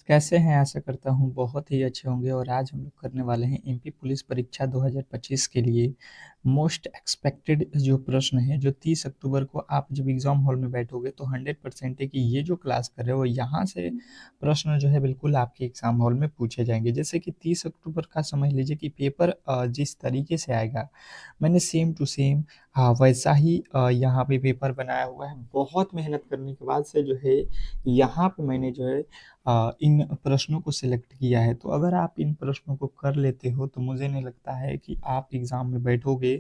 कैसे हैं? आशा करता हूँ बहुत ही अच्छे होंगे और आज हम लोग करने वाले हैं एमपी पुलिस परीक्षा 2025 के लिए मोस्ट एक्सपेक्टेड जो प्रश्न है, जो 30 अक्टूबर को आप जब एग्ज़ाम हॉल में बैठोगे तो 100% है कि ये जो क्लास कर रहे हो यहाँ से प्रश्न जो है बिल्कुल आपके एग्ज़ाम हॉल में पूछे जाएँगे। जैसे कि 30 अक्टूबर का समझ लीजिए कि पेपर जिस तरीके से आएगा, मैंने सेम टू सेम वैसा ही यहाँ पे पेपर बनाया हुआ है। बहुत मेहनत करने के बाद से जो है यहाँ पे मैंने जो है इन प्रश्नों को सिलेक्ट किया है। तो अगर आप इन प्रश्नों को कर लेते हो तो मुझे नहीं लगता है कि आप एग्ज़ाम में बैठोगे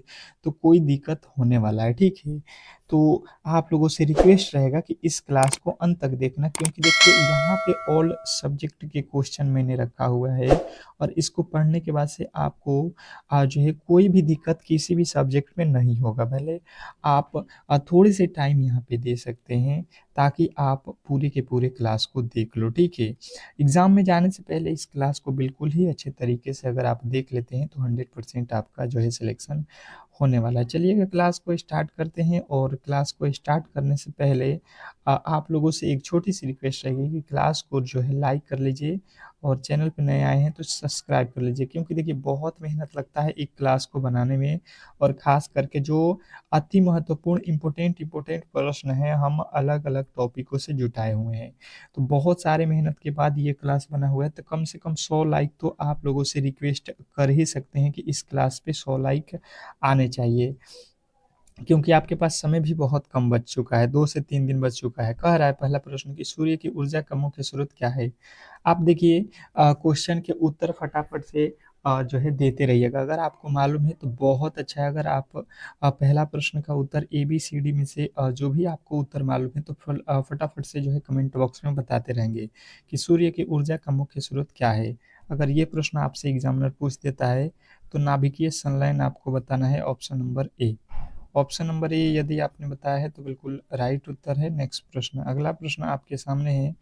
तो कोई दिक्कत होने वाला है, ठीक है? तो आप लोगों से रिक्वेस्ट रहेगा कि इस क्लास को अंत तक देखना, क्योंकि देखिए यहाँ पे ऑल सब्जेक्ट के क्वेश्चन मैंने रखा हुआ है और इसको पढ़ने के बाद से आपको जो है कोई भी दिक्कत किसी भी सब्जेक्ट में नहीं होगा। भले आप थोड़े से टाइम यहाँ पे दे सकते हैं ताकि आप पूरे के पूरे क्लास को देख लो, ठीक है? एग्ज़ाम में जाने से पहले इस क्लास को बिल्कुल ही अच्छे तरीके से अगर आप देख लेते हैं तो 100% आपका जो है सिलेक्शन होने वाला है। चलिए क्लास को स्टार्ट करते हैं और क्लास को स्टार्ट करने से पहले आप लोगों से एक छोटी-सी रिक्वेस्ट रहेगी कि क्लास को जो है लाइक कर लीजिए और चैनल पे नए आए हैं तो सब्सक्राइब कर लीजिए, क्योंकि देखिए बहुत मेहनत लगता है एक क्लास को बनाने में और ख़ास करके जो अति महत्वपूर्ण इम्पोर्टेंट प्रश्न हैं, हम अलग-अलग टॉपिकों से जुटाए हुए हैं। तो बहुत सारे मेहनत के बाद ये क्लास बना हुआ है, तो कम से कम 100 लाइक तो आप लोगों से रिक्वेस्ट कर ही सकते हैं कि इस क्लास पे 100 लाइक आने चाहिए। क्योंकि आपके पास समय भी बहुत कम बच चुका है, 2 से 3 दिन बच चुका है। कह रहा है पहला प्रश्न कि सूर्य की ऊर्जा का मुख्य स्रोत क्या है? आप देखिए क्वेश्चन के उत्तर फटाफट से जो है देते रहिएगा। अगर आपको मालूम है तो बहुत अच्छा है, अगर आप पहला प्रश्न का उत्तर ए-बी-सी-डी में से जो भी आपको उत्तर मालूम है तो फटाफट से जो है कमेंट बॉक्स में बताते रहेंगे कि सूर्य की ऊर्जा का मुख्य स्रोत क्या है? अगर ये प्रश्न आपसे एग्ज़ामिनर पूछ देता है तो नाभिकीय संलयन आपको बताना है, option number A. Option number A यदि आपने बताया है तो बिल्कुल राइट उत्तर है। नेक्स्ट प्रश्न, अगला प्रश्न आपके सामने है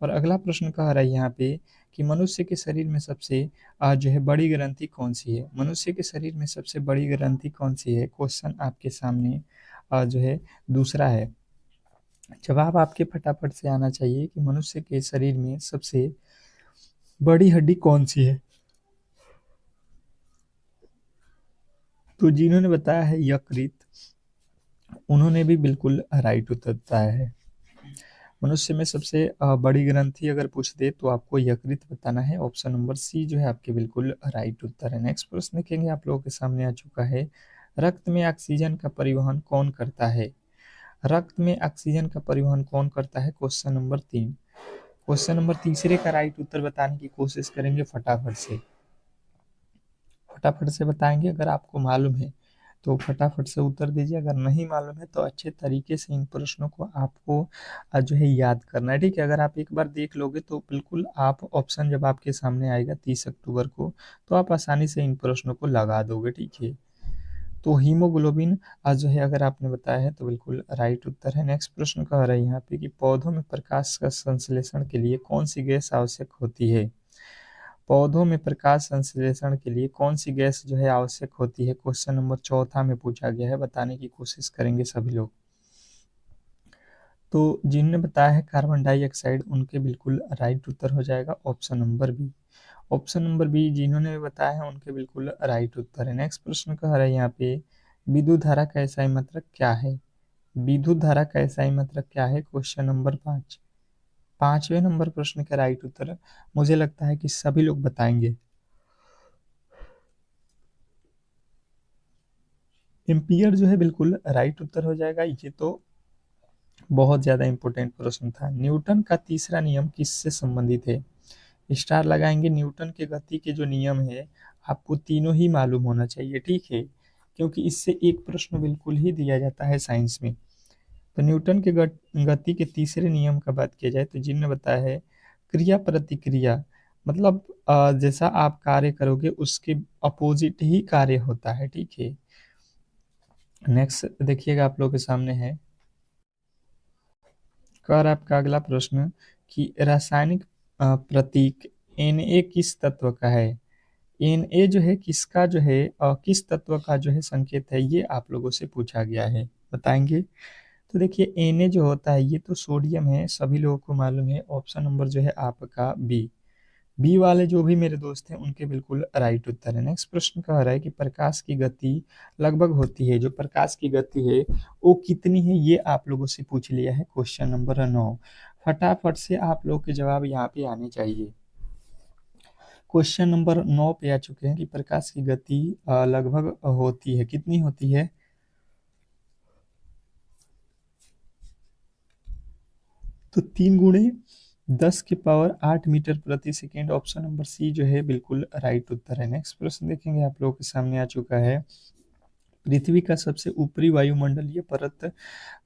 और अगला प्रश्न कह रहा है यहाँ पे कि मनुष्य के शरीर में सबसे जो है बड़ी ग्रंथि कौन-सी है? मनुष्य के शरीर में सबसे बड़ी ग्रंथि कौन-सी है? क्वेश्चन आपके सामने जो है दूसरा है। जवाब आपके फटाफट से आना चाहिए कि मनुष्य के शरीर में सबसे बड़ी हड्डी कौन-सी है? तो जिन्होंने बताया है यकृत, उन्होंने भी बिल्कुल राइट उत्तर बताया है। मनुष्य में सबसे बड़ी ग्रंथि अगर पूछ दे तो आपको यकृत बताना है, ऑप्शन नंबर सी जो है आपके बिल्कुल राइट उत्तर है। नेक्स्ट प्रश्न देखेंगे आप लोगों के सामने आ चुका है, रक्त में ऑक्सीजन का परिवहन कौन करता है? रक्त में ऑक्सीजन का परिवहन कौन करता है? Question number 3। क्वेश्चन नंबर तीसरे का राइट उत्तर बताने की कोशिश करेंगे फटाफट से। फटाफट से बताएँगे, अगर आपको मालूम है, तो फटाफट से उत्तर दीजिए, अगर नहीं मालूम है तो अच्छे तरीके से इन प्रश्नों को आपको जो है याद करना है, ठीक है? अगर आप एक बार देख लोगे तो बिल्कुल आप ऑप्शन जब आपके सामने आएगा 30 अक्टूबर को, तो आप आसानी से इन प्रश्नों को लगा दोगे, ठीक है? तो हीमोग्लोबिन जो है अगर आपने बताया है तो बिल्कुल राइट उत्तर है। नेक्स्ट प्रश्न कह रहा है यहाँ पे कि पौधों में प्रकाश का संश्लेषण के लिए कौन-सी गैस आवश्यक होती है? पौधों में प्रकाश संश्लेषण के लिए कौन-सी गैस जो है आवश्यक होती है? क्वेश्चन नंबर चौथा में पूछा गया है, बताने की कोशिश करेंगे सभी लोग। तो जिन्होंने बताया है कार्बन डाइऑक्साइड, उनके बिल्कुल राइट उत्तर हो जाएगा option number B. Option number B जिन्होंने भी बताया है उनके बिल्कुल राइट उत्तर है। नेक्स्ट प्रश्न कह रहा है यहाँ पे विद्युत धारा का एसआई मात्रक क्या है? विद्युत धारा का एसआई मात्रक क्या है? Question number 5। 5वें नंबर प्रश्न का राइट उत्तर मुझे लगता है कि सभी लोग बताएँगे। एम्पियर जो है बिल्कुल राइट उत्तर हो जाएगा। ये तो बहुत ज़्यादा इम्पोर्टेंट प्रश्न था। न्यूटन का तीसरा नियम किससे संबंधित है? स्टार लगाएँगे, न्यूटन के गति के जो नियम है, आपको तीनों ही मालूम होना चाहिए, ठीक है? क्योंकि इससे एक प्रश्न बिल्कुल ही दिया जाता है साइंस में। तो न्यूटन के गति के तीसरे नियम का बात किया जाए तो जिन्होंने बताया है क्रिया प्रतिक्रिया, मतलब जैसा आप कार्य करोगे उसके अपोजिट ही कार्य होता है, ठीक है? नेक्स्ट देखिएगा आप लोगों के सामने है, कर आपका अगला प्रश्न कि रासायनिक प्रतीक Na किस तत्व का है? Na जो है किसका जो है किस तत्व का जो है संकेत है, ये आप लोगों से पूछा गया है, बताएँगे? तो तो देखिए Na जो होता है ये तो सोडियम है, सभी लोगों को मालूम है। ऑप्शन नंबर जो है आपका बी वाले जो भी मेरे दोस्त हैं उनके बिल्कुल राइट उत्तर है। नेक्स्ट प्रश्न कह रहा है कि प्रकाश की गति लगभग होती है, जो प्रकाश की गति है वो कितनी है, ये आप लोगों से पूछ लिया है क्वेश्चन नंबर 9। फटाफट से आप लोग के जवाब यहाँ पे आने चाहिए। क्वेश्चन नंबर 9 पे आ चुके हैं कि प्रकाश की गति लगभग होती है, कितनी होती है? तो 3 × 10⁸ मीटर प्रति सेकेंड। ऑप्शन नंबर सी जो है बिल्कुल राइट उत्तर है। नेक्स्ट प्रश्न देखेंगे आप लोगों के सामने आ चुका है, पृथ्वी का सबसे ऊपरी वायुमंडलीय परत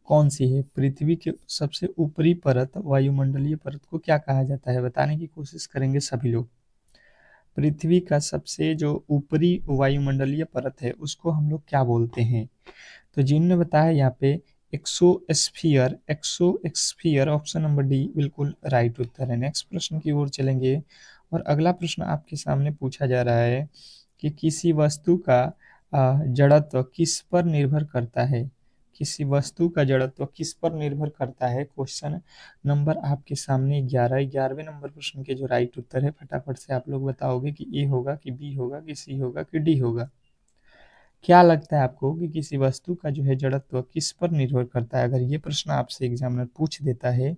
कौन सी है? पृथ्वी के सबसे ऊपरी परत, वायुमंडलीय परत को क्या कहा जाता है? बताने की कोशिश करेंगे सभी लोग। पृथ्वी का सबसे जो ऊपरी वायुमंडलीय परत है उसको हम लोग क्या बोलते हैं? तो जिनने बताया यहाँ पे exosphere, exosphere option number D बिल्कुल राइट उत्तर है। नेक्स्ट प्रश्न की ओर चलेंगे और अगला प्रश्न आपके सामने पूछा जा रहा है कि किसी वस्तु का जड़त्व किस पर निर्भर करता है? किसी वस्तु का जड़त्व किस पर निर्भर करता है? क्वेश्चन नंबर आपके सामने 11, 11वें नंबर प्रश्न के जो राइट उत्तर है फटाफट से आप लोग बताओगे कि ए होगा कि बी होगा कि सी होगा कि डी होगा। क्या लगता है आपको कि किसी वस्तु का जो है जड़त्व किस पर निर्भर करता है? अगर ये प्रश्न आपसे एग्जामिनर पूछ देता है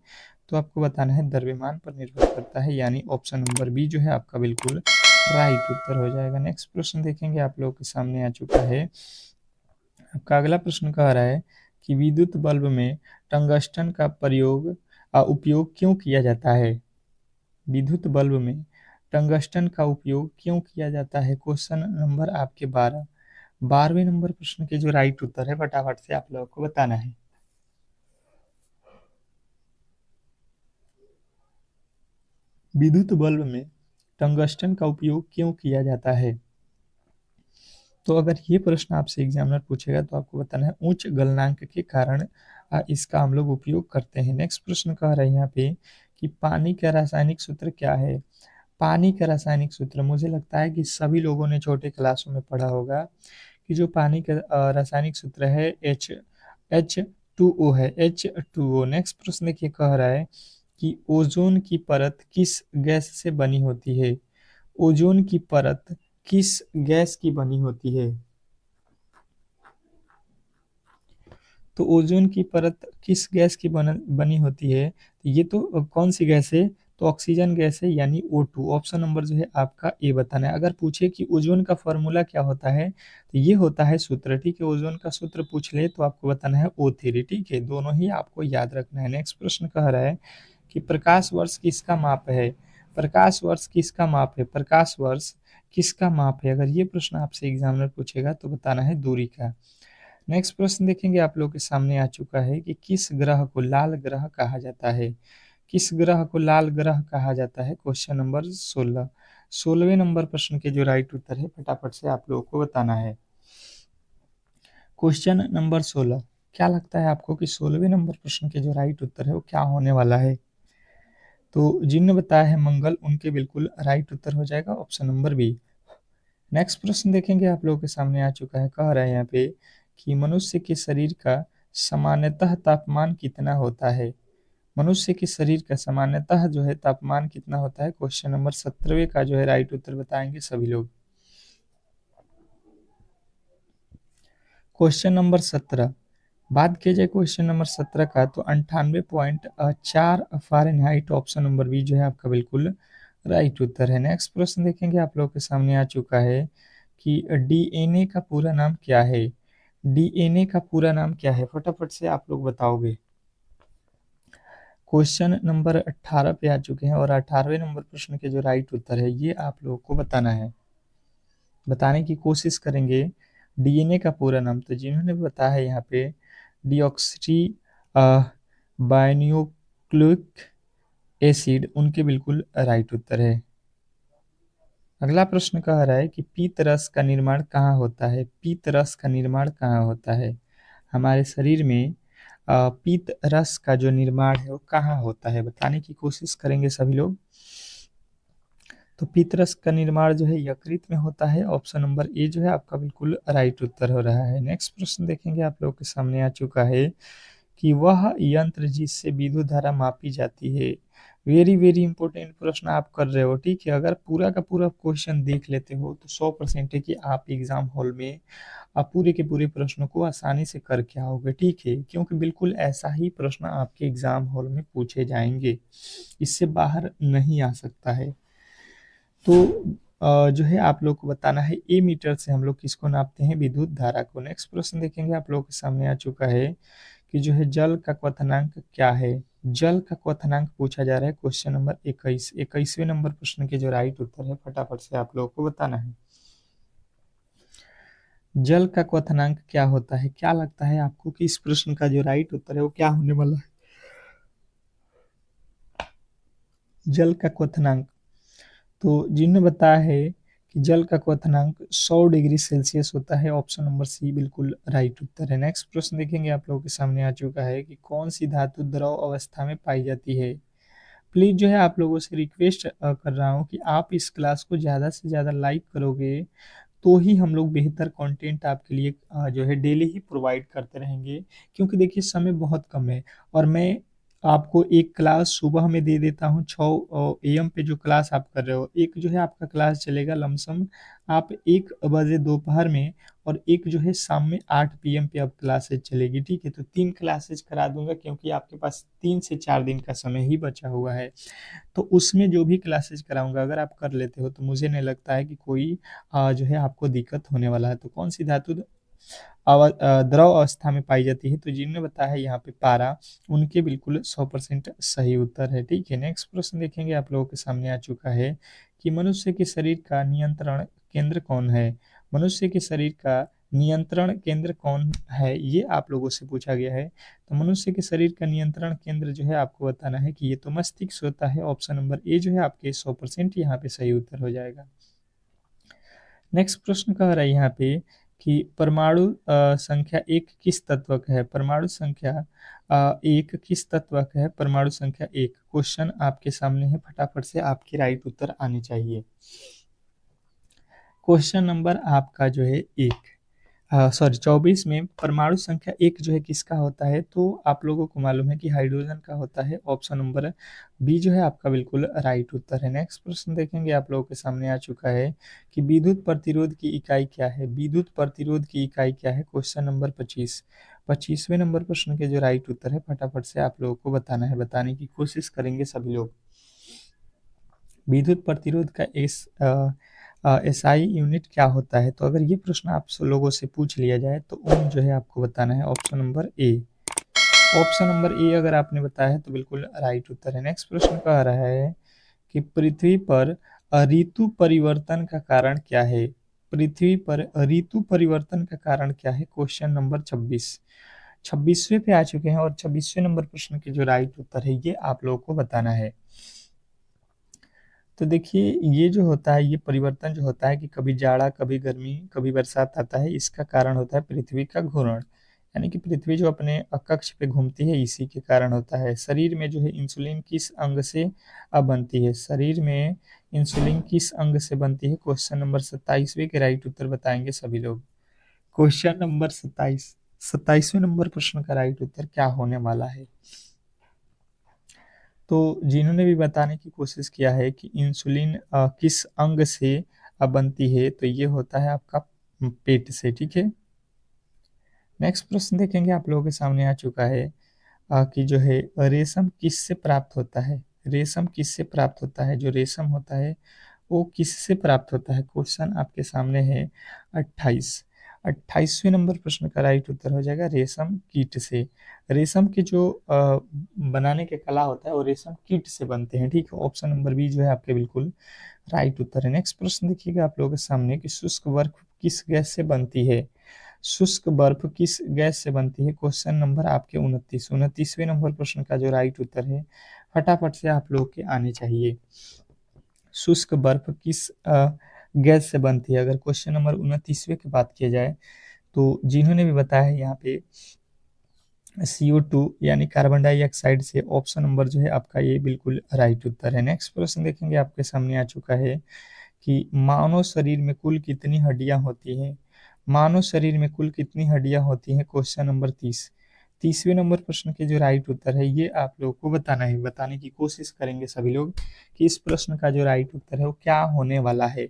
तो आपको बताना है द्रव्यमान पर निर्भर करता है, यानी ऑप्शन नंबर बी जो है आपका बिल्कुल राइट उत्तर हो जाएगा। नेक्स्ट प्रश्न देखेंगे आप लोगों के सामने आ चुका है। आपका अगला प्रश्न कह रहा है कि विद्युत बल्ब में टंगस्टन का उपयोग क्यों किया जाता है? विद्युत बल्ब में टंगस्टन का उपयोग क्यों किया जाता है? क्वेश्चन नंबर आपके 12, 12वें नंबर प्रश्न के जो राइट उत्तर है फटाफट से आप लोगों को बताना है। विद्युत बल्ब में टंगस्टन का उपयोग क्यों किया जाता है? तो अगर ये प्रश्न आपसे एग्जामिनर पूछेगा तो आपको बताना है उच्च गलनांक के कारण इसका हम लोग उपयोग करते हैं। नेक्स्ट प्रश्न कह रहे हैं यहाँ पे कि पानी का रासायनिक सूत्र क्या है? पानी का रासायनिक सूत्र मुझे लगता है कि सभी लोगों ने छोटे क्लासों में पढ़ा होगा कि जो पानी का रासायनिक सूत्र है H2O है, H2O। नेक्स्ट प्रश्न देखिए कह रहा है कि ओजोन की परत किस गैस से बनी होती है? ओजोन की परत किस गैस की बनी होती है? तो ओजोन की परत किस गैस की बनी होती है? तो ये तो कौन सी गैस है? तो ऑक्सीजन गैस है, यानी O2। ऑप्शन नंबर जो है आपका ए बताना है। अगर पूछे कि ओजोन का फॉर्मूला क्या होता है तो ये होता है सूत्र, ठीक है। ओजोन का सूत्र पूछ ले तो आपको बताना है O3, ठीक है। दोनों ही आपको याद रखना है। नेक्स्ट प्रश्न कह रहा है कि प्रकाश वर्ष किसका माप है? प्रकाश वर्ष किसका माप है? प्रकाश वर्ष किसका माप है? अगर ये प्रश्न आपसे एग्जामिनर पूछेगा तो बताना है दूरी का। नेक्स्ट प्रश्न देखेंगे आप लोग के सामने आ चुका है कि किस ग्रह को लाल ग्रह कहा जाता है? किस ग्रह को लाल ग्रह कहा जाता है? क्वेश्चन नंबर 16, 16वें नंबर प्रश्न के जो राइट उत्तर है फटाफट से आप लोगों को बताना है। क्वेश्चन नंबर 16, क्या लगता है आपको कि 16वें नंबर प्रश्न के जो राइट उत्तर है वो क्या होने वाला है? तो जिनने बताया है मंगल, उनके बिल्कुल राइट उत्तर हो जाएगा ऑप्शन नंबर बी। नेक्स्ट प्रश्न देखेंगे आप लोगों के सामने आ चुका है, कह रहा है यहाँ पे कि मनुष्य के शरीर का सामान्यतः तापमान कितना होता है? मनुष्य के शरीर का सामान्यतः जो है तापमान कितना होता है? क्वेश्चन नंबर 17वें का जो है राइट उत्तर बताएंगे सभी लोग। क्वेश्चन नंबर 17, बात की जाए क्वेश्चन नंबर 17 का तो 98.4 फ़ारेनहाइट। ऑप्शन नंबर बी जो है आपका बिल्कुल राइट उत्तर है। नेक्स्ट प्रश्न देखेंगे आप लोग के सामने आ चुका है कि डीएनए का पूरा नाम क्या है? डीएनए का पूरा नाम क्या है? फटाफट से आप लोग बताओगे। क्वेश्चन नंबर 18 पे आ चुके हैं और 18वें नंबर प्रश्न के जो राइट उत्तर है ये आप लोगों को बताना है, बताने की कोशिश करेंगे। डीएनए का पूरा नाम तो जिन्होंने बताया है यहाँ पे डीऑक्सी बायोन्यूक्लिक एसिड, उनके बिल्कुल राइट उत्तर है। अगला प्रश्न कह रहा है कि पीत रस का निर्माण कहाँ होता है? पीत रस का निर्माण कहाँ होता है? हमारे शरीर में पीत रस का जो निर्माण है वो कहाँ होता है? बताने की कोशिश करेंगे सभी लोग। तो पीत रस का निर्माण जो है यकृत में होता है। ऑप्शन नंबर ए जो है आपका बिल्कुल राइट उत्तर हो रहा है। नेक्स्ट प्रश्न देखेंगे आप लोग के सामने आ चुका है कि वह यंत्र जिससे विद्युत धारा मापी जाती है। वेरी वेरी इंपॉर्टेंट प्रश्न आप कर रहे हो, ठीक है। अगर पूरा का पूरा क्वेश्चन देख लेते हो तो 100% है कि आप एग्जाम हॉल में आप पूरे के पूरे प्रश्नों को आसानी से करके आओगे, ठीक है, क्योंकि बिल्कुल ऐसा ही प्रश्न आपके एग्जाम हॉल में पूछे जाएंगे, इससे बाहर नहीं आ सकता है। तो जो है आप लोग को बताना है ए मीटर से हम लोग किसको नापते हैं, विद्युत धारा को। नेक्स्ट प्रश्न देखेंगे, आप लोगों के सामने आ चुका है कि जो है जल का क्वथनांक क्या है। जल का क्वथनांक पूछा जा रहा है क्वेश्चन नंबर 21, 21वें नंबर प्रश्न के जो राइट उत्तर है फटाफट से आप लोगों को बताना है। जल का क्वथनांक क्या होता है, क्या लगता है आपको कि इस प्रश्न का जो राइट उत्तर है वो क्या होने वाला है। जल का क्वथनांक, तो जिन्होंने बताया है कि जल का क्वथनांक 100 डिग्री सेल्सियस होता है, ऑप्शन नंबर सी बिल्कुल राइट उत्तर है। नेक्स्ट प्रश्न देखेंगे, आप लोगों के सामने आ चुका है कि कौन सी धातु द्रव अवस्था में पाई जाती है। प्लीज जो है आप लोगों से रिक्वेस्ट कर रहा हूँ कि आप इस क्लास को ज़्यादा से ज़्यादा लाइक करोगे तो ही हम लोग बेहतर कंटेंट आपके लिए जो है डेली ही प्रोवाइड करते रहेंगे, क्योंकि देखिए समय बहुत कम है और मैं आपको एक क्लास सुबह में दे देता हूँ 6 AM पे जो क्लास आप कर रहे हो, एक जो है आपका क्लास चलेगा लमसम आप 1 बजे दोपहर में, और एक जो है शाम में 8 PM पे अब क्लासेज चलेगी, ठीक है। तो 3 क्लासेज करा दूंगा क्योंकि आपके पास 3 से 4 दिन का समय ही बचा हुआ है। तो उसमें जो भी क्लासेज कराऊंगा अगर आप कर लेते हो तो मुझे नहीं लगता है कि कोई जो है आपको दिक्कत होने वाला है। तो कौन सी धातु द्रव अवस्था में पाई जाती है, तो जिन्होंने बताया है यहाँ पे पारा, उनके बिल्कुल 100% सही उत्तर है, ठीक है। नेक्स्ट प्रश्न देखेंगे, आप लोगों के सामने आ चुका है कि मनुष्य के शरीर का नियंत्रण केंद्र कौन है। मनुष्य के शरीर का नियंत्रण केंद्र कौन है, ये आप लोगों से पूछा गया है। तो मनुष्य के शरीर का नियंत्रण केंद्र जो है आपको बताना है कि ये तो मस्तिष्क होता है, ऑप्शन नंबर ए जो है आपके 100% यहाँ पे सही उत्तर हो जाएगा। नेक्स्ट प्रश्न कह रहा है यहाँ पे कि परमाणु संख्या 1 किस तत्व का है। परमाणु संख्या 1 किस तत्व का है, परमाणु संख्या 1। क्वेश्चन आपके सामने है, फटाफट से आपके राइट उत्तर आने चाहिए। क्वेश्चन नंबर आपका जो है 24 में परमाणु संख्या 1 जो है किसका होता है, तो आप लोगों को मालूम है कि हाइड्रोजन का होता है, ऑप्शन नंबर बी जो है आपका बिल्कुल राइट उत्तर है। नेक्स्ट प्रश्न देखेंगे, आप लोगों के सामने आ चुका है कि विद्युत प्रतिरोध की इकाई क्या है। विद्युत प्रतिरोध की इकाई क्या है, क्वेश्चन नंबर 25, 25वें नंबर प्रश्न के जो राइट उत्तर है फटाफट से आप लोगों को बताना है, बताने की कोशिश करेंगे सभी लोग। विद्युत प्रतिरोध का एसआई यूनिट क्या होता है, तो अगर ये प्रश्न आप लोगों से पूछ लिया जाए तो ओम जो है आपको बताना है, option number A. Option number A अगर आपने बताया है तो बिल्कुल राइट उत्तर है। नेक्स्ट प्रश्न कह रहा है कि पृथ्वी पर ऋतु परिवर्तन का कारण क्या है। पृथ्वी पर ऋतु परिवर्तन का कारण क्या है, क्वेश्चन नंबर 26, 26वें पे आ चुके हैं, और 26वें नंबर प्रश्न के जो राइट उत्तर है ये आप लोगों को बताना है। तो देखिए ये जो होता है, ये परिवर्तन जो होता है कि कभी जाड़ा कभी गर्मी कभी बरसात आता है, इसका कारण होता है पृथ्वी का घूर्णन, यानी कि पृथ्वी जो अपने अक्ष पे घूमती है इसी के कारण होता है। शरीर में जो है इंसुलिन किस अंग से बनती है, शरीर में इंसुलिन किस अंग से बनती है, क्वेश्चन नंबर 27वें के राइट उत्तर बताएंगे सभी लोग। क्वेश्चन नंबर 27, 27वें नंबर प्रश्न का राइट उत्तर क्या होने वाला है। तो जिन्होंने भी बताने की कोशिश किया है कि इंसुलिन किस अंग से बनती है, तो ये होता है आपका पेट से, ठीक है। नेक्स्ट प्रश्न देखेंगे, आप लोगों के सामने आ चुका है कि जो है रेशम किससे प्राप्त होता है। रेशम किससे प्राप्त होता है, जो रेशम होता है वो किससे प्राप्त होता है, क्वेश्चन आपके सामने है 28, 28वें नंबर प्रश्न का राइट उत्तर हो जाएगा रेशम कीट से। रेशम के जो बनाने के कला होता है वो रेशम कीट से बनते हैं, ठीक है। ऑप्शन नंबर बी जो है आपके बिल्कुल राइट उत्तर है। नेक्स्ट प्रश्न देखिएगा आप लोगों के सामने कि शुष्क बर्फ किस गैस से बनती है। शुष्क बर्फ किस गैस से बनती है, क्वेश्चन नंबर आपके 29, 29वें नंबर प्रश्न का जो राइट उत्तर है फटाफट से आप लोग के आने चाहिए। शुष्क बर्फ किस गैस से बनती है, अगर क्वेश्चन नंबर 29वें की बात किया जाए तो जिन्होंने भी बताया है यहाँ पे CO2 यानी कार्बन डाइऑक्साइड से, ऑप्शन नंबर जो है आपका ये बिल्कुल राइट उत्तर है। नेक्स्ट प्रश्न देखेंगे, आपके सामने आ चुका है कि मानव शरीर में कुल कितनी हड्डियां होती हैं। मानव शरीर में कुल कितनी हड्डियां होती हैं, क्वेश्चन नंबर 30, 30वें नंबर प्रश्न के जो राइट उत्तर है ये आप लोगों को बताना है, बताने की कोशिश करेंगे सभी लोग कि इस प्रश्न का जो राइट उत्तर है वो क्या होने वाला है।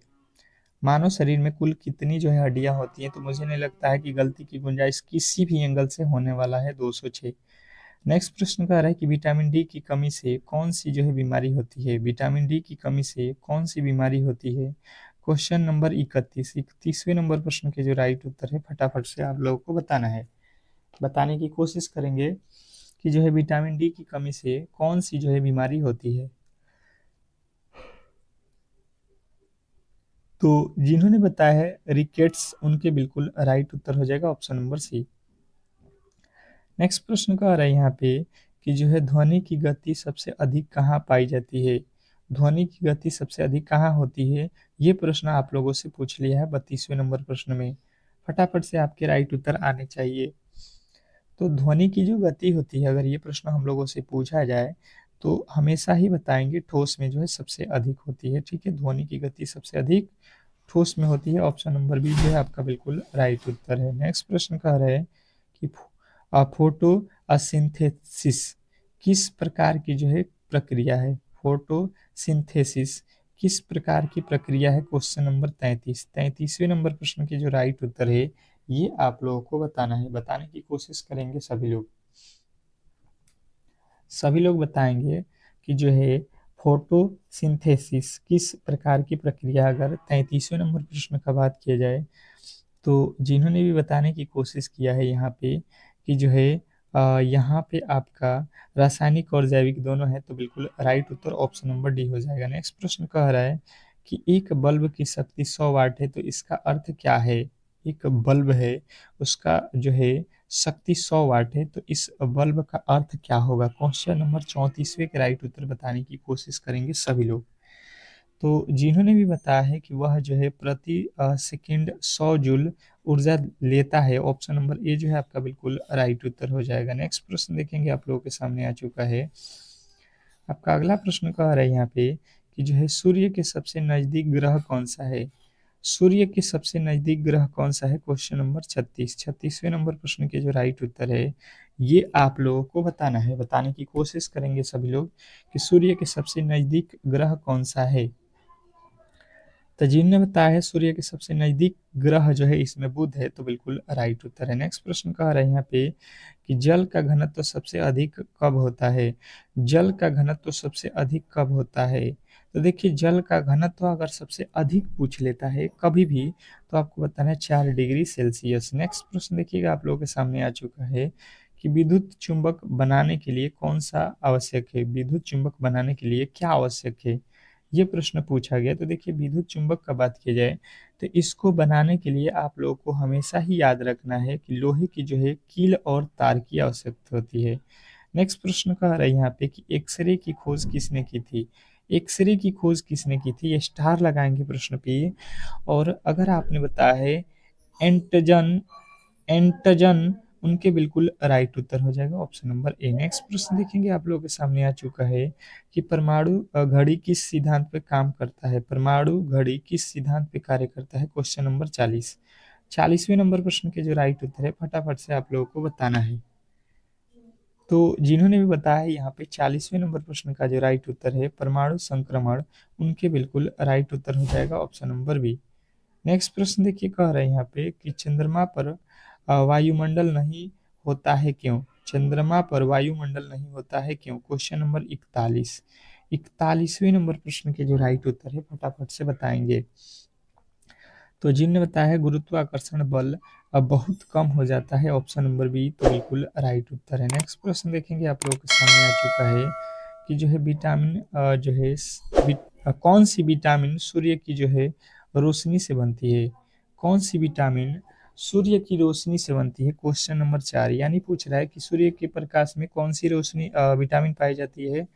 मानव शरीर में कुल कितनी जो है हड्डियां होती हैं, तो मुझे नहीं लगता है कि गलती की गुंजाइश किसी भी एंगल से होने वाला है, 206। नेक्स्ट प्रश्न कह रहा है कि विटामिन डी की कमी से कौन सी जो है बीमारी होती है, विटामिन डी की कमी से कौन सी बीमारी होती है। क्वेश्चन नंबर 31, 31वें नंबर प्रश्न के जो राइट उत्तर है फटाफट से आप लोगों को बताना है, बताने की कोशिश करेंगे कि जो है विटामिन डी की कमी से कौन सी जो है बीमारी होती है। तो जिन्होंने बताया है रिकेट्स, उनके बिल्कुल राइट उत्तर हो जाएगा ऑप्शन नंबर सी। नेक्स्ट प्रश्न का आ रहा है यहाँ पे कि जो है ध्वनि की गति सबसे अधिक कहाँ पाई जाती है, ध्वनि की गति सबसे अधिक कहाँ होती है, ये प्रश्न आप लोगों से पूछ लिया है 32वें नंबर प्रश्न में। फटाफट से आपके राइट उत्तर आने चाहिए। तो ध्वनि की जो गति होती है, अगर ये प्रश्न हम लोगों से पूछा जाए तो हमेशा ही बताएंगे ठोस में जो है सबसे अधिक होती है। ठीक है, ध्वनि की गति सबसे अधिक ठोस में होती है, ऑप्शन नंबर बी जो है आपका बिल्कुल राइट उत्तर है। नेक्स्ट प्रश्न कह रहे हैं कि फोटोसिंथेसिस किस प्रकार की जो है प्रक्रिया है, फोटोसिंथेसिस किस प्रकार की प्रक्रिया है। क्वेश्चन नंबर 33, 33वें नंबर प्रश्न के जो राइट उत्तर है ये आप लोगों को बताना है, बताने की कोशिश करेंगे सभी लोग। सभी लोग बताएंगे कि जो है फोटोसिंथेसिस किस प्रकार की प्रक्रिया, अगर 33वें नंबर प्रश्न का बात किया जाए तो जिन्होंने भी बताने की कोशिश किया है यहाँ पे कि जो है यहाँ पे आपका रासायनिक और जैविक दोनों है, तो बिल्कुल राइट उत्तर ऑप्शन नंबर डी हो जाएगा। नेक्स्ट प्रश्न कह रहा है कि एक बल्ब की शक्ति 100 वाट है, तो इसका अर्थ क्या है। एक बल्ब है, उसका जो है शक्ति 100 वाट है, तो इस बल्ब का अर्थ क्या होगा। क्वेश्चन नंबर 34वें के राइट उत्तर बताने की कोशिश करेंगे सभी लोग। तो जिन्होंने भी बताया है कि वह जो है प्रति सेकंड 100 जूल ऊर्जा लेता है, ऑप्शन नंबर ए जो है आपका बिल्कुल राइट उत्तर हो जाएगा। नेक्स्ट प्रश्न देखेंगे आप लोगों के सामने आ चुका है। आपका अगला प्रश्न कह रहा है यहाँ पे कि जो है सूर्य के सबसे नजदीक ग्रह कौन सा है, सूर्य के सबसे नजदीक ग्रह कौन सा है। क्वेश्चन नंबर 36, 36वें नंबर प्रश्न के जो राइट उत्तर है ये आप लोगों को बताना है, बताने की कोशिश करेंगे सभी लोग कि सूर्य के सबसे नजदीक ग्रह कौन सा है। तो जिनने बताया है सूर्य के सबसे नजदीक ग्रह जो है इसमें बुध है, तो बिल्कुल राइट उत्तर है। नेक्स्ट प्रश्न कह रहे हैं यहाँ पे कि जल का घनत्व तो सबसे अधिक कब होता है, जल का घनत्व तो सबसे अधिक कब होता है। तो देखिए जल का घनत्व तो अगर सबसे अधिक पूछ लेता है कभी भी, तो आपको बताना है 4 डिग्री सेल्सियस। नेक्स्ट प्रश्न देखिएगा आप लोगों के सामने आ चुका है कि विद्युत चुंबक बनाने के लिए कौन सा आवश्यक है, विद्युत चुंबक बनाने के लिए क्या आवश्यक है, ये प्रश्न पूछा गया। तो देखिए विद्युत चुंबक का बात की जाए तो इसको बनाने के लिए आप लोगों को हमेशा ही याद रखना है कि लोहे की जो है कील और तार की आवश्यकता होती है। नेक्स्ट प्रश्न कह रहा है यहाँ पे कि एक्सरे की खोज किसने की थी, एक्सरे की खोज किसने की थी, ये स्टार लगाएंगे प्रश्न पे। और अगर आपने बताया है एंटजन, एंटजन, उनके बिल्कुल राइट उत्तर हो जाएगा ऑप्शन नंबर ए। नेक्स्ट प्रश्न देखेंगे आप लोगों के सामने आ चुका है कि परमाणु घड़ी किस सिद्धांत पे काम करता है, परमाणु घड़ी किस सिद्धांत पे कार्य करता है। क्वेश्चन नंबर 40, 40वें नंबर प्रश्न के जो राइट उत्तर है फटाफट से आप लोगों को बताना है। तो जिन्होंने भी बताया है यहाँ पे 40वें नंबर प्रश्न का जो राइट उत्तर है परमाणु संक्रमण, उनके बिल्कुल राइट उत्तर हो जाएगा ऑप्शन नंबर बी। नेक्स्ट प्रश्न देखिए कह रहे हैं यहाँ पे कि चंद्रमा पर वायुमंडल नहीं होता है क्यों, चंद्रमा पर वायुमंडल नहीं होता है क्यों। क्वेश्चन नंबर 41, 41वें नंबर प्रश्न के जो राइट उत्तर है फटाफट से बताएंगे। तो जिनने बताया है गुरुत्वाकर्षण बल अब बहुत कम हो जाता है, ऑप्शन नंबर बी तो बिल्कुल राइट उत्तर है। नेक्स्ट प्रश्न देखेंगे आप लोगों के सामने आ चुका है कि जो है विटामिन जो है कौन सी विटामिन सूर्य की जो है रोशनी से बनती है, कौन सी विटामिन सूर्य की रोशनी से बनती है। क्वेश्चन नंबर 4, यानी पूछ रहा है कि सूर्य के प्रकाश में कौन सी रोशनी विटामिन पाई जाती है,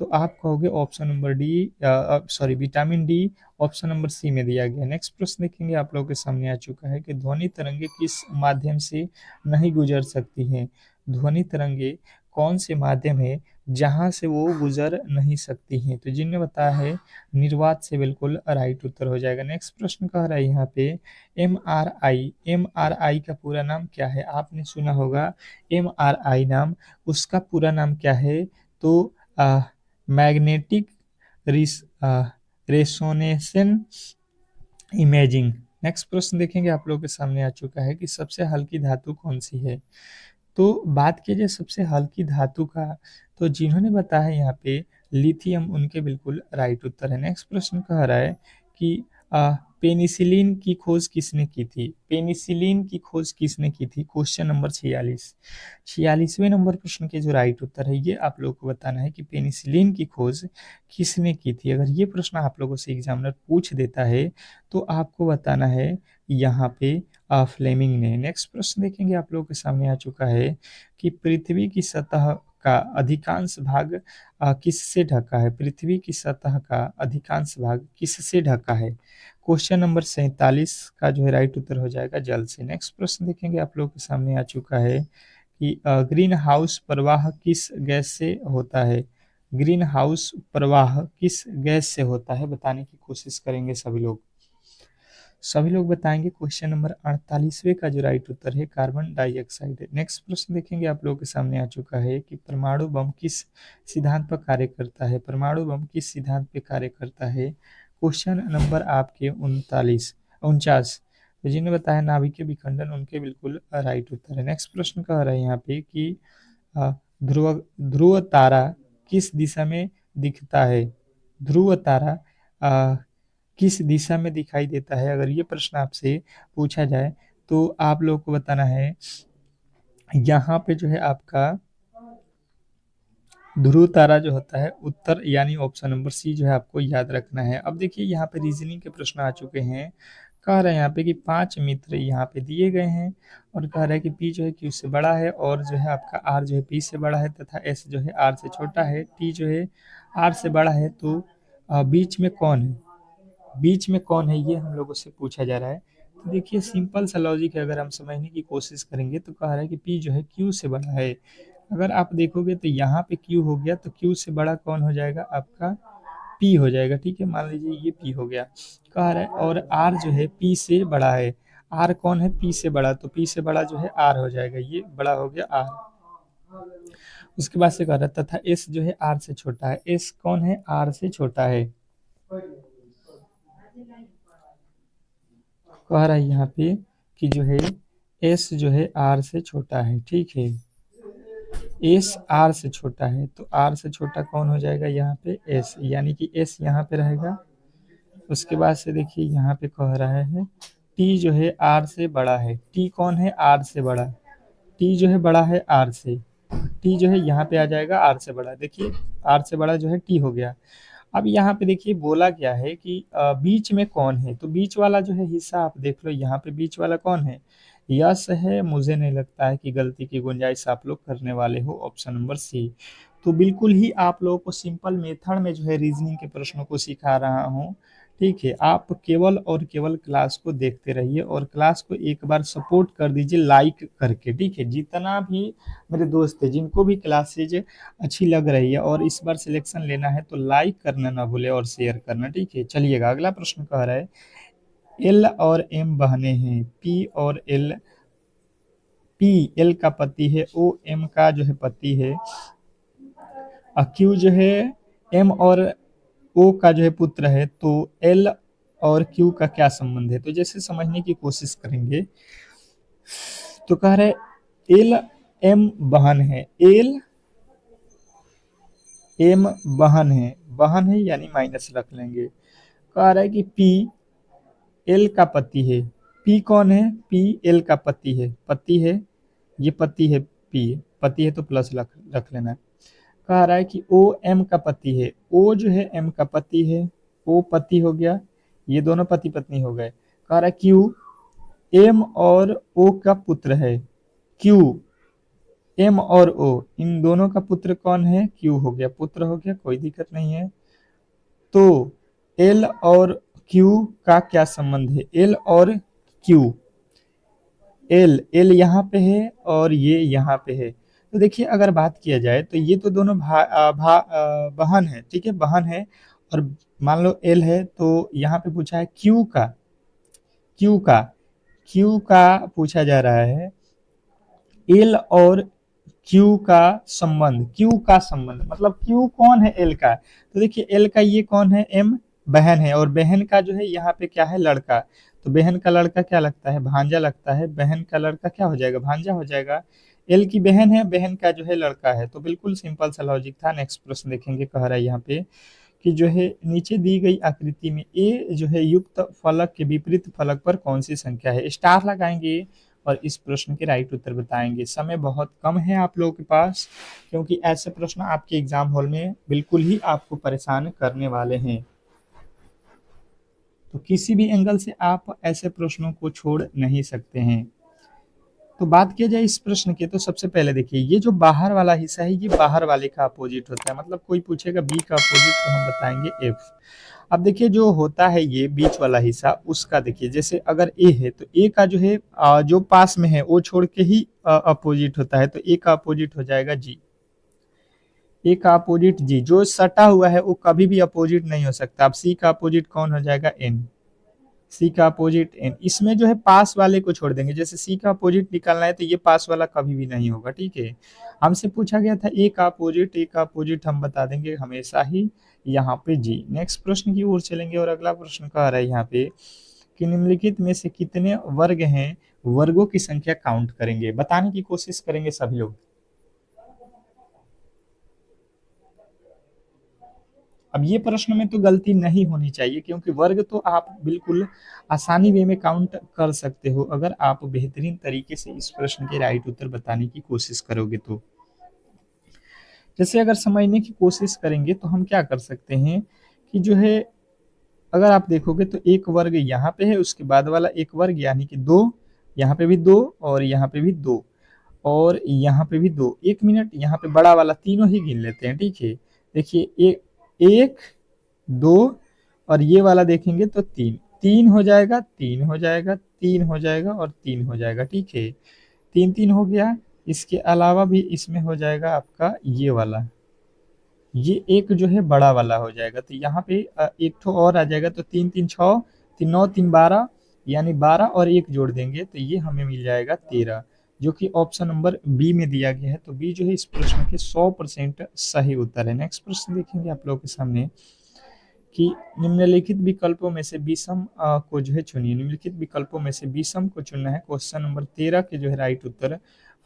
तो आप कहोगे option number D, sorry vitamin D option number C में दिया गया। नेक्स्ट प्रश्न देखेंगे आप लोगों के सामने आ चुका है कि ध्वनि तरंगे किस माध्यम से नहीं गुजर सकती हैं, ध्वनि तरंगे कौन से माध्यम है जहां से वो गुजर नहीं सकती हैं। तो जिन्होंने बताया है निर्वात से बिल्कुल राइट उत्तर हो जाएगा। नेक्स्ट प्रश्न कह रहा है यहाँ पे एम आर आई का पूरा नाम क्या है? आपने सुना होगा एम आर आई नाम, उसका पूरा नाम क्या है? तो मैग्नेटिक रेसोनेशन इमेजिंग। नेक्स्ट प्रश्न देखेंगे, आप लोगों के सामने आ चुका है कि सबसे हल्की धातु कौन सी है? तो बात की जाए सबसे हल्की धातु का, तो जिन्होंने बताया है यहाँ पे लिथियम, उनके बिल्कुल राइट उत्तर है। नेक्स्ट प्रश्न कह रहा है कि पेनिसिलिन की खोज किसने की थी? पेनिसिलिन की खोज किसने की थी? क्वेश्चन नंबर 46, 46वें नंबर प्रश्न के जो राइट उत्तर है ये आप लोग को बताना है कि पेनिसिलिन की खोज किसने की थी। अगर ये प्रश्न आप लोगों से एग्जामिनर पूछ देता है तो आपको बताना है यहाँ पे फ्लेमिंग ने। नेक्स्ट प्रश्न देखेंगे, आप लोगों के सामने आ चुका है कि पृथ्वी की सतह का अधिकांश भाग किससे ढका है? पृथ्वी की सतह का अधिकांश भाग किससे ढका है? क्वेश्चन नंबर 47 का जो है राइट उत्तर हो जाएगा जल से। नेक्स्ट प्रश्न देखेंगे, आप लोगों के सामने आ चुका है कि ग्रीन हाउस प्रवाह किस गैस से होता है? ग्रीन हाउस प्रवाह किस गैस से होता है? बताने की कोशिश करेंगे सभी लोग। सभी लोग बताएंगे। क्वेश्चन नंबर 48वें का जो राइट उत्तर है कार्बन डाइऑक्साइड है। नेक्स्ट प्रश्न देखेंगे, आप लोगों के सामने आ चुका है कि परमाणु बम किस सिद्धांत पर कार्य करता है? परमाणु बम किस सिद्धांत पे कार्य करता है? क्वेश्चन नंबर आपके 49 तो जिन्हें बताया नाभिकीय विखंडन, उनके बिल्कुल राइट उत्तर है। नेक्स्ट प्रश्न कह रहा है यहाँ पे कि ध्रुव ध्रुव तारा किस दिशा में दिखता है? ध्रुव तारा किस दिशा में दिखाई देता है? अगर ये प्रश्न आपसे पूछा जाए तो आप लोगों को बताना है यहाँ पे जो है आपका ध्रुव तारा जो होता है उत्तर, यानी ऑप्शन नंबर सी जो है आपको याद रखना है। अब देखिए यहाँ पे रीजनिंग के प्रश्न आ चुके हैं। कह रहे हैं यहाँ पे कि 5 मित्र यहाँ पे दिए गए हैं और कह रहा है कि पी जो है क्यू से बड़ा है और जो है आपका आर जो है पी से बड़ा है तथा एस जो है आर से छोटा है, टी जो है आर से बड़ा है। तो बीच में कौन है? बीच में कौन है ये हम लोगों से पूछा जा रहा है। तो देखिए सिंपल सा लॉजिक है, अगर हम समझने की कोशिश करेंगे तो कह रहा है कि पी जो है क्यू से बड़ा है। अगर आप देखोगे तो यहाँ पे क्यू हो गया, तो क्यू से बड़ा कौन हो जाएगा? आपका पी हो जाएगा। ठीक है, मान लीजिए ये पी हो गया। कह रहा है और आर जो है पी से बड़ा है। आर कौन है? पी से बड़ा, तो पी से बड़ा जो है आर हो जाएगा, ये बड़ा हो गया आर। उसके बाद से कह रहा है तथा एस जो है आर से छोटा है। एस कौन है? आर से छोटा है। कह रहा है यहाँ पे कि जो है एस जो है आर से छोटा है। ठीक है, एस आर से छोटा है, तो आर से छोटा कौन हो जाएगा यहाँ पे? एस, यानी कि एस यहाँ पे रहेगा। उसके बाद से देखिए यहाँ पे कह रहा है टी जो है आर से बड़ा है। टी कौन है? आर से बड़ा। टी जो है बड़ा है आर से, टी जो है यहाँ पे आ जाएगा आर से बड़ा। देखिए आर से बड़ा जो है टी हो गया। अब यहाँ पे देखिए बोला क्या है कि बीच में कौन है? तो बीच वाला जो है हिस्सा आप देख लो, यहाँ पे बीच वाला कौन है? यस है। मुझे नहीं लगता है कि गलती की गुंजाइश आप लोग करने वाले हो, ऑप्शन नंबर सी। तो बिल्कुल ही आप लोगों को सिंपल मेथड में जो है रीजनिंग के प्रश्नों को सिखा रहा हूँ। ठीक है, आप केवल और केवल क्लास को देखते रहिए और क्लास को एक बार सपोर्ट कर दीजिए लाइक करके। ठीक है, जितना भी मेरे दोस्त है जिनको भी क्लासेज अच्छी लग रही है और इस बार सिलेक्शन लेना है तो लाइक करना ना भूले और शेयर करना। ठीक है, चलिएगा अगला प्रश्न कह रहा है एल और एम बहने हैं, पी एल का पति है, ओ एम का जो है पति है, क्यू जो है एम और ओ का जो है पुत्र है। तो एल और क्यू का क्या संबंध है? तो जैसे समझने की कोशिश करेंगे तो कह रहे एल एम बहन है, एल एम बहन है यानी माइनस रख लेंगे। कह रहा है कि पी एल का पति है। पी कौन है? पी एल का पति है, पति है, ये पति है, पति है तो प्लस रख लेना। कह रहा है कि ओ एम का पति है, ओ जो है एम का पति है, ओ पति हो गया, ये दोनों पति पत्नी हो गए। कह रहा है क्यू एम और ओ का पुत्र है, क्यू एम और ओ इन दोनों का पुत्र कौन है? क्यू हो गया, पुत्र हो गया, कोई दिक्कत नहीं है। तो एल और क्यू का क्या संबंध है? एल और क्यू, एल यहाँ पे है और ये यहाँ पे है, तो देखिए अगर बात किया जाए तो ये तो दोनों बहन है, ठीक है, बहन है। और मान लो एल है, तो यहाँ पे पूछा है क्यू का क्यू का पूछा जा रहा है। एल और क्यू का संबंध मतलब क्यू कौन है एल का, तो देखिए एल का ये कौन है, एम बहन है, और बहन का जो है यहाँ पे क्या है, लड़का। तो बहन का लड़का क्या लगता है, भांजा लगता है, बहन का लड़का क्या हो जाएगा, भांजा हो जाएगा। एल की बहन है, बहन का जो है लड़का है, तो बिल्कुल सिंपल सा लॉजिक था। नेक्स्ट प्रश्न देखेंगे, कह रहा है यहाँ पे कि जो है नीचे दी गई आकृति में ए जो है युक्त फलक के विपरीत फलक पर कौन सी संख्या है, स्टार लगाएंगे और इस प्रश्न के राइट उत्तर बताएंगे। समय बहुत कम है आप लोगों के पास, क्योंकि ऐसे प्रश्न आपके एग्जाम हॉल में बिल्कुल ही आपको परेशान करने वाले हैं। तो किसी भी एंगल से आप ऐसे प्रश्नों को छोड़ नहीं सकते हैं। तो बात किया जाए इस प्रश्न की, तो सबसे पहले देखिए ये जो बाहर वाला हिस्सा है, ये बाहर वाले का अपोजिट होता है। मतलब कोई पूछेगा बी का अपोजिट, तो हम बताएंगे एफ। अब देखिए जो होता है ये बीच वाला हिस्सा, उसका देखिए जैसे अगर ए है तो ए का जो है जो पास में है वो छोड़ के ही अपोजिट होता है, तो ए का अपोजिट हो जाएगा जी। ए का अपोजिट जी, जो सटा हुआ है वो कभी भी अपोजिट नहीं हो सकता। अब सी का अपोजिट कौन हो जाएगा, एन। सी का अपोजिट एन, इसमें जो है पास वाले को छोड़ देंगे। जैसे सी का अपोजिट निकालना है तो ये पास वाला कभी भी नहीं होगा, ठीक है। हमसे पूछा गया था ए का अपोजिट, ए का अपोजिट हम बता देंगे हमेशा ही यहाँ पे जी। नेक्स्ट प्रश्न की ओर चलेंगे और अगला प्रश्न कह रहा है यहाँ पे कि निम्नलिखित में से कितने वर्ग हैं, वर्गों की संख्या काउंट करेंगे, बताने की कोशिश करेंगे सभी लोग। अब ये प्रश्न में तो गलती नहीं होनी चाहिए, क्योंकि वर्ग तो आप बिल्कुल आसानी वे में काउंट कर सकते हो अगर आप बेहतरीन तरीके से इस प्रश्न के राइट उत्तर बताने की कोशिश करोगे। तो जैसे अगर समझने की कोशिश करेंगे तो हम क्या कर सकते हैं कि जो है अगर आप देखोगे तो एक वर्ग यहाँ पे है, उसके बाद वाला एक वर्ग यानी कि दो, यहाँ पे भी दो और यहाँ पे भी दो और यहाँ पे भी दो। एक मिनट, यहाँ पे बड़ा वाला तीनों ही गिन लेते हैं, ठीक है। देखिए एक, दो और ये वाला देखेंगे तो तीन, तीन हो जाएगा, तीन हो जाएगा, तीन हो जाएगा और तीन हो जाएगा, ठीक है। तीन तीन हो गया। इसके अलावा भी इसमें हो जाएगा आपका ये वाला, ये एक जो है बड़ा वाला हो जाएगा। तो यहाँ पे एक ठो और आ जाएगा, तो तीन तीन छः, तीन नौ, तीन बारह, यानी 12 और एक जोड़ देंगे तो ये हमें मिल जाएगा 13, जो कि ऑप्शन नंबर बी में दिया गया है। तो बी जो है इस प्रश्न के 100% सही उत्तर है। नेक्स्ट प्रश्न देखेंगे आप लोगों के सामने कि निम्नलिखित विकल्पों में से विषम को जो है चुनिए। निम्नलिखित विकल्पों में से विषम को चुनना है। क्वेश्चन नंबर 13 के जो है राइट उत्तर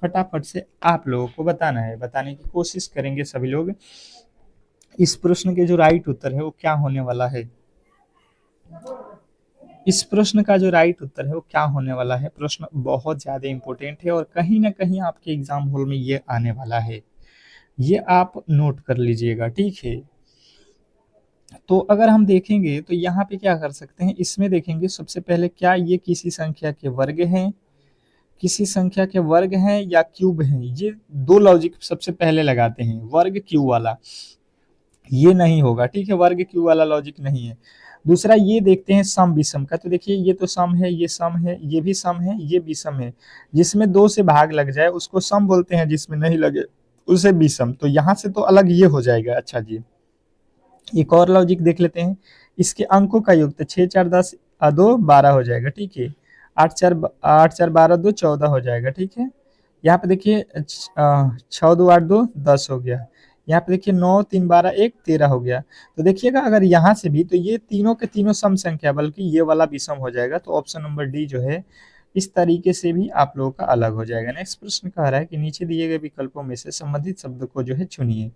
फटाफट से आप लोगों को बताना है, बताने की कोशिश करेंगे सभी लोग। इस प्रश्न के जो राइट उत्तर है वो क्या होने वाला है, इस प्रश्न का जो राइट उत्तर है वो क्या होने वाला है। प्रश्न बहुत ज्यादा इंपॉर्टेंट है और कहीं ना कहीं आपके एग्जाम हॉल में ये आने वाला है, ये आप नोट कर लीजिएगा, ठीक है। तो अगर हम देखेंगे तो यहाँ पे क्या कर सकते हैं, इसमें देखेंगे सबसे पहले क्या ये किसी संख्या के वर्ग हैं, किसी संख्या के वर्ग हैं या क्यूब हैं। ये दो लॉजिक सबसे पहले लगाते हैं, वर्ग क्यू वाला ये नहीं होगा, ठीक है, वर्ग क्यू वाला लॉजिक नहीं है। दूसरा ये देखते हैं सम विषम का, तो देखिए ये तो सम है, ये सम है, ये भी सम है, ये विषम है। जिसमें दो से भाग लग जाए उसको सम बोलते हैं, जिसमें नहीं लगे उसे विषम। तो यहाँ से तो अलग ये हो जाएगा। अच्छा जी, एक और लॉजिक देख लेते हैं। इसके अंकों का योग तो 6 4 10 2 12 हो जाएगा, ठीक है। 8 4 12 2 14 हो जाएगा, ठीक है। यहाँ पे देखिए 6 2 8 2 10 हो गया। यहाँ पे देखिए 9 3 12 1 13 हो गया। तो देखिएगा अगर यहाँ से भी, तो ये तीनों के तीनों सम संख्या, बल्कि ये वाला विषम हो जाएगा। तो ऑप्शन नंबर डी जो है इस तरीके से भी आप लोगों का अलग हो जाएगा। नेक्स्ट प्रश्न कह रहा है कि नीचे दिए गए विकल्पों में से संबंधित शब्द को जो है चुनिए।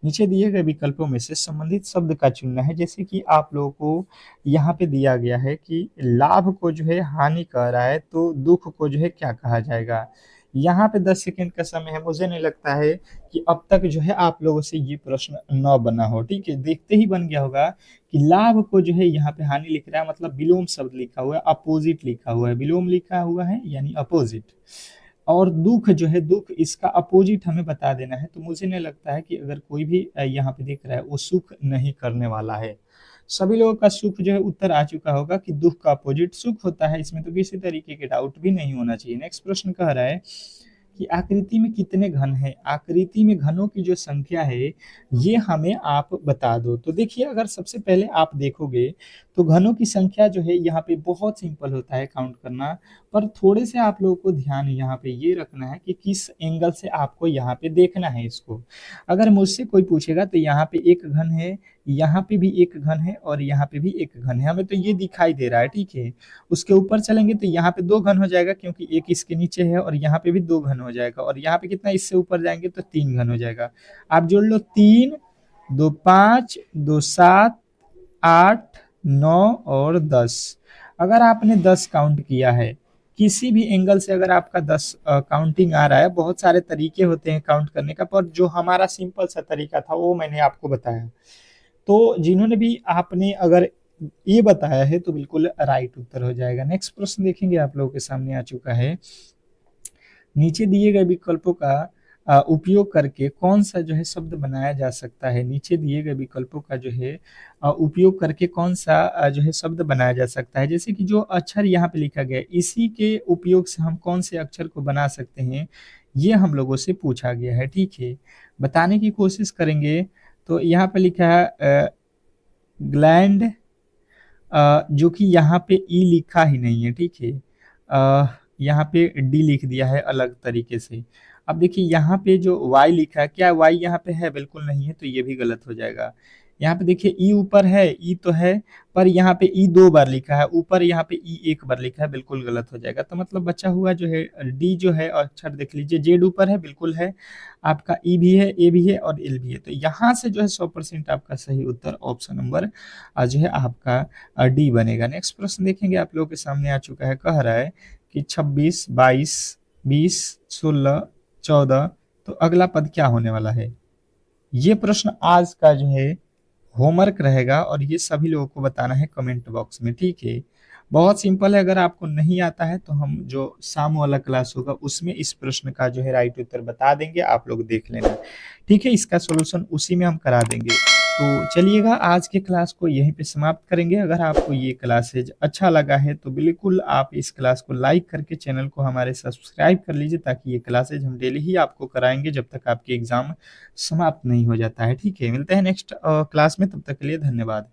नीचे दिए गए विकल्पों में से संबंधित शब्द का चुनना है। जैसे कि आप लोगों को यहाँ पे दिया गया है कि लाभ को जो है हानि कह रहा है, तो दुख को जो है क्या कहा जाएगा। यहाँ पे 10 सेकंड का समय है। मुझे नहीं लगता है कि अब तक जो है आप लोगों से ये प्रश्न न बना हो, ठीक है। देखते ही बन गया होगा कि लाभ को जो है यहाँ पे हानि लिख रहा है, मतलब विलोम शब्द लिखा हुआ है, अपोजिट लिखा हुआ है, विलोम लिखा हुआ है यानी अपोजिट। और दुख जो है, दुख इसका अपोजिट हमें बता देना है। तो मुझे नहीं लगता है कि अगर कोई भी यहाँ पे देख रहा है वो सुख नहीं करने वाला है। सभी लोगों का सुख जो है उत्तर आ चुका होगा कि दुख का अपोजिट सुख होता है। इसमें तो किसी तरीके के डाउट भी नहीं होना चाहिए। नेक्स्ट प्रश्न कह रहा है कि आकृति में कितने घन हैं, आकृति में घनों की जो संख्या है ये हमें आप बता दो। तो देखिए अगर सबसे पहले आप देखोगे तो घनों की संख्या जो है यहाँ पे बहुत सिंपल होता है काउंट करना, पर थोड़े से आप लोगों को ध्यान यहाँ पे ये रखना है कि किस एंगल से आपको यहाँ पे देखना है इसको। अगर मुझसे कोई पूछेगा तो यहाँ पे एक घन है, यहाँ पे भी एक घन है और यहाँ पे भी एक घन है, हमें तो ये दिखाई दे रहा है, ठीक है। उसके ऊपर चलेंगे तो यहाँ पे दो घन हो जाएगा क्योंकि एक इसके नीचे है, और यहाँ पे भी दो घन हो जाएगा, और यहाँ पे कितना, इससे ऊपर जाएंगे तो तीन घन हो जाएगा। आप जोड़ लो, 3 2 5 2 7 8 9 और 10। अगर आपने 10 काउंट किया है किसी भी एंगल से, अगर आपका 10 काउंटिंग आ रहा है, बहुत सारे तरीके होते हैं काउंट करने का, पर जो हमारा सिंपल सा तरीका था वो मैंने आपको बताया। तो जिन्होंने भी आपने अगर ये बताया है तो बिल्कुल राइट उत्तर हो जाएगा। नेक्स्ट प्रश्न देखेंगे, आप लोगों के सामने आ चुका है। नीचे दिए गए विकल्पों का उपयोग करके कौन सा जो है शब्द बनाया जा सकता है। नीचे दिए गए विकल्पों का जो है उपयोग करके कौन सा जो है शब्द बनाया जा सकता है। जैसे कि जो अक्षर यहाँ पे लिखा गया है इसी के उपयोग से हम कौन से अक्षर को बना सकते हैं, ये हम लोगों से पूछा गया है, ठीक है। बताने की कोशिश करेंगे तो यहाँ पे लिखा है ग्लैंड, जो कि यहाँ पे ई लिखा ही नहीं है, ठीक है। यहाँ पे डी लिख दिया है अलग तरीके से। अब देखिए यहाँ पे जो वाई लिखा है, क्या वाई यहाँ पे है, बिल्कुल नहीं है, तो ये भी गलत हो जाएगा। यहाँ पे देखिए ई ऊपर है, ई तो है, पर यहाँ पे ई दो बार लिखा है, ऊपर यहाँ पे ई एक बार लिखा है, बिल्कुल गलत हो जाएगा। तो मतलब बचा हुआ जो है डी जो है अक्षर देख लीजिए, जेड ऊपर है, बिल्कुल है, आपका ई भी है, ए भी है और एल भी है। तो यहाँ से जो है 100% आपका सही उत्तर ऑप्शन नंबर जो है आपका डी बनेगा। नेक्स्ट प्रश्न देखेंगे, आप लोगों के सामने आ चुका है, कह रहा है कि 26 22 20 16 14, तो अगला पद क्या होने वाला है। ये प्रश्न आज का जो है होमवर्क रहेगा और ये सभी लोगों को बताना है कमेंट बॉक्स में, ठीक है। बहुत सिंपल है, अगर आपको नहीं आता है तो हम जो शाम वाला क्लास होगा उसमें इस प्रश्न का जो है राइट उत्तर बता देंगे, आप लोग देख लेना, ठीक है। इसका सॉल्यूशन उसी में हम करा देंगे। तो चलिएगा आज के क्लास को यहीं पे समाप्त करेंगे। अगर आपको ये क्लासेज अच्छा लगा है तो बिल्कुल आप इस क्लास को लाइक करके चैनल को हमारे सब्सक्राइब कर लीजिए, ताकि ये क्लासेज हम डेली ही आपको कराएंगे जब तक आपके एग्जाम समाप्त नहीं हो जाता है, ठीक है। मिलते हैं नेक्स्ट क्लास में, तब तक के लिए धन्यवाद।